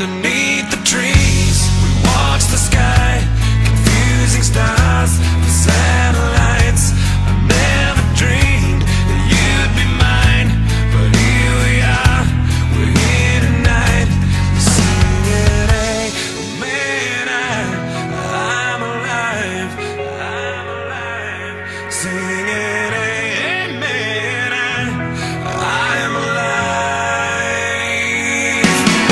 underneath the trees. We watch the sky, confusing stars and satellites. I never dreamed that you'd be mine, but here we are, we're here tonight. Singing, hey, man, I'm alive, I'm alive. Singing, hey, man, I'm alive.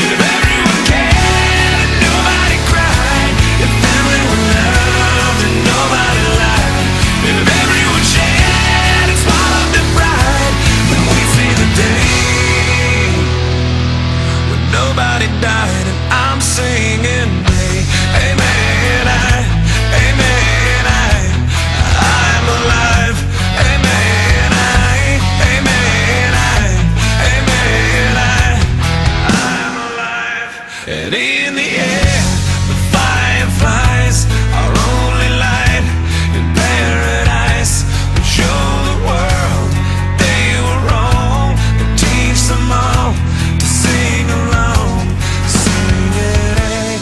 If everyone cared and nobody cried, if everyone loved and nobody lied, if everyone shared and swallowed their pride, then we'd see the day when nobody died. And I'm singing, hey, hey man, hey man, I'm alive. Hey man, hey man, hey man, I'm alive. And in the air, the fireflies, our only light in paradise. We show the world they were wrong and teach them all to sing along. Sing it, hey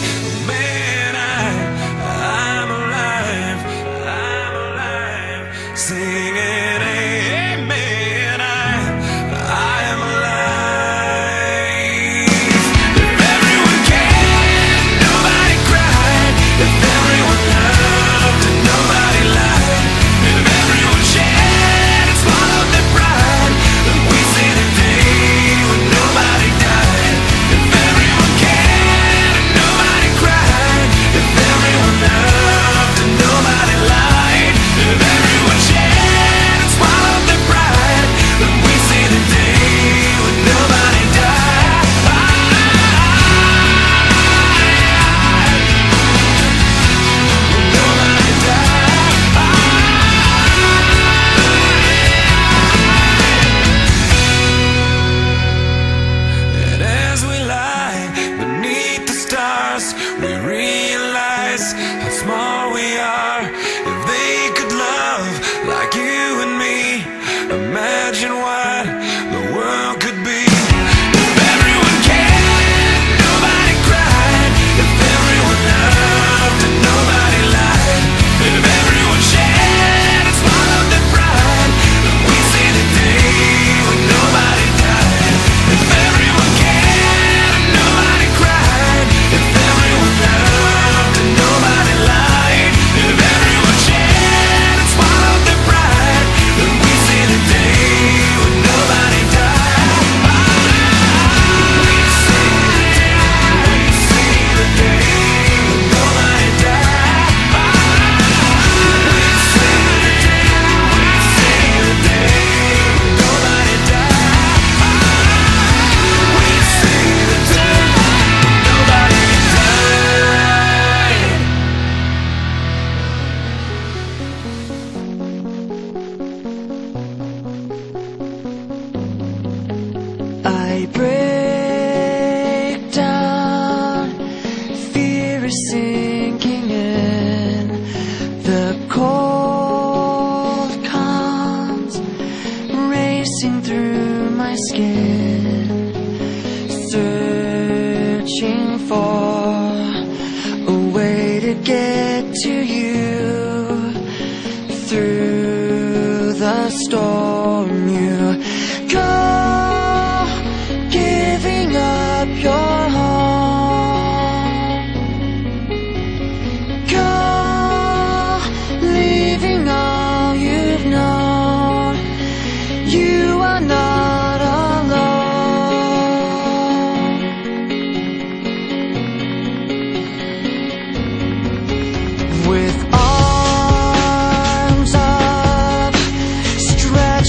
man, I'm alive, I'm alive. Sing it, hey man, I'm alive. If everyone cared, nobody cried. If everyone loved and nobody lied. If everyone shared and swallowed their pride, then we see the day when nobody died. If everyone cared and nobody cried. If everyone loved and nobody lied. If everyone shared and swallowed their pride, then we see the day when nobody died. When nobody died. And as we lie beneath the stars, we realize how small we are. If they could love like you and me, imagine what the world could be. If everyone cared, nobody cried. If everyone loved and nobody lied. If everyone shared and swallowed their pride, then we see the day when nobody died. If everyone cared and nobody cried. If everyone loved and nobody lied. If everyone shared and swallowed their pride, then we see the day when nobody died. We see the day when nobody died. We see the day when nobody died. We see the day when nobody died. I break down, fear is sinking in. The cold comes racing through my skin, searching for a way to get to you. Through the storm you go, giving up your home. Go, leaving all you've known. You are not alone. With arms up, stretched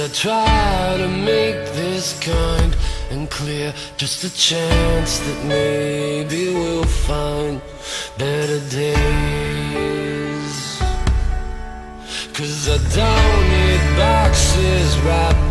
I try to make this kind and clear, just a chance that maybe we'll find better days. 'Cause I don't need boxes wrapped